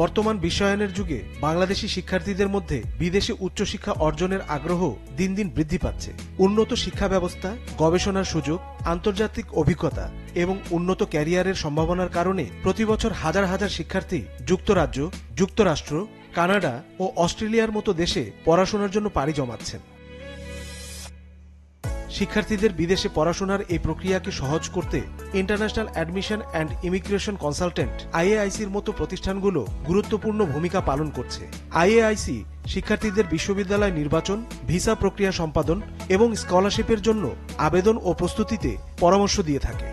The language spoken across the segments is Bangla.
বর্তমান বিশ্বায়নের যুগে বাংলাদেশি শিক্ষার্থীদের মধ্যে বিদেশে উচ্চশিক্ষা অর্জনের আগ্রহ দিন দিন বৃদ্ধি পাচ্ছে। উন্নত শিক্ষা ব্যবস্থা, গবেষণার সুযোগ, আন্তর্জাতিক অভিজ্ঞতা এবং উন্নত ক্যারিয়ারের সম্ভাবনার কারণে প্রতিবছর হাজার হাজার শিক্ষার্থী যুক্তরাজ্য, যুক্তরাষ্ট্র, কানাডা ও অস্ট্রেলিয়ার মতো দেশে পড়াশোনার জন্য পাড়ি জমাচ্ছেন। শিক্ষার্থীদের বিদেশে পড়াশোনার এই প্রক্রিয়াকে সহজ করতে international admission and immigration consultant আইএআইসির মতো প্রতিষ্ঠানগুলো গুরুত্বপূর্ণ ভূমিকা পালন করছে। আইএআইসি শিক্ষার্থীদের বিশ্ববিদ্যালয় নির্বাচন, ভিসা প্রক্রিয়া সম্পাদন এবং স্কলারশিপের জন্য আবেদন ও প্রস্তুতিতে পরামর্শ দিয়ে থাকে।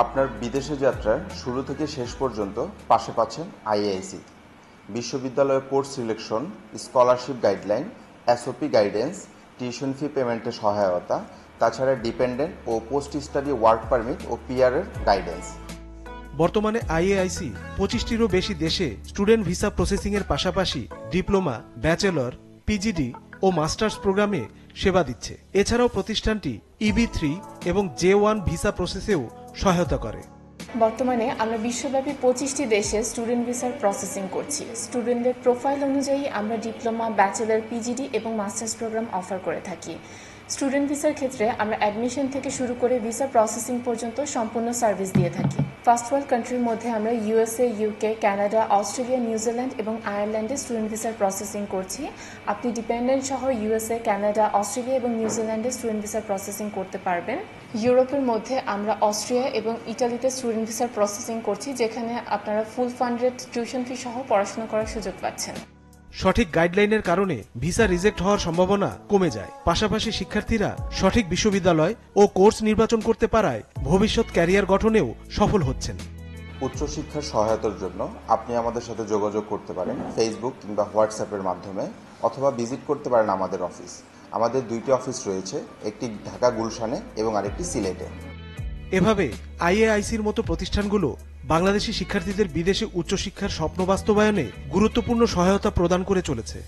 আপনার বিদেশে যাত্রার শুরু থেকে শেষ পর্যন্ত পাশে পাচ্ছেন আইএআইসি। বিশ্ববিদ্যালয়ের course selection, scholarship guideline, SOP guidance, tuition fee পেমেন্টের সহায়তা, তাছাড়া ডিপেন্ডেন্ট ও পোস্ট স্টাডি ওয়ার্ক পারমিট ও পিআর এর গাইডেন্স। বর্তমানে আইএআইসি 25টিরও বেশি দেশে স্টুডেন্ট ভিসা প্রসেসিং এর পাশাপাশি ডিপ্লোমা, ব্যাচেলর, পিজিডি ও মাস্টার্স প্রোগ্রামে সেবা দিচ্ছে। এছাড়াও প্রতিষ্ঠানটি EB3 এবং J1 ভিসা প্রসেসেও সহায়তা করে। বর্তমানে আমরা বিশ্বব্যাপী 25টি দেশে স্টুডেন্ট ভিসার প্রসেসিং করছি। স্টুডেন্টদের প্রোফাইল অনুযায়ী আমরা ডিপ্লোমা, ব্যাচেলর, পিজিডি এবং মাস্টার্স প্রোগ্রাম অফার করে থাকি। স্টুডেন্ট ভিসার ক্ষেত্রে আমরা অ্যাডমিশন থেকে শুরু করে ভিসা প্রসেসিং পর্যন্ত সম্পূর্ণ সার্ভিস দিয়ে থাকি। ফার্স্ট ওয়ার্ল্ড কান্ট্রির মধ্যে আমরা USA, UK, Canada, Australia, New Zealand এবং আয়ারল্যান্ডে স্টুডেন্ট ভিসার প্রসেসিং করছি। আপনি ডিপেন্ডেন্ট সহ USA, কানাডা, অস্ট্রেলিয়া এবং নিউজিল্যান্ডে স্টুডেন্ট ভিসার প্রসেসিং করতে পারবেন। ইউরোপের মধ্যে আমরা অস্ট্রিয়া এবং ইটালিতে স্টুডেন্ট ভিসার প্রসেসিং করছি, যেখানে আপনারা ফুল ফান্ডেড টিউশন ফি সহ পড়াশোনা করার সুযোগ পাচ্ছেন। সঠিক গাইডলাইনের কারণে ভিসা রিজেক্ট হওয়ার সম্ভাবনা কমে যায়। পাশাপাশি শিক্ষার্থীরা সঠিক বিশ্ববিদ্যালয় ও কোর্স নির্বাচন করতে পারায় ভবিষ্যৎ ক্যারিয়ার গঠনেও সফল হচ্ছেন। উচ্চশিক্ষার সহায়তার জন্য আপনি আমাদের সাথে যোগাযোগ করতে পারেন ফেসবুক কিংবা হোয়াটসঅ্যাপের মাধ্যমে, অথবা ভিজিট করতে পারেন আমাদের অফিস। আমাদের 2টি অফিস রয়েছে, একটি ঢাকা গুলশানে এবং আরেকটি সিলেটে। এভাবে আইএআইসির মতো প্রতিষ্ঠানগুলো বাংলাদেশি শিক্ষার্থীদের বিদেশে উচ্চশিক্ষার স্বপ্ন বাস্তবায়নে গুরুত্বপূর্ণ সহায়তা প্রদান করে চলেছে।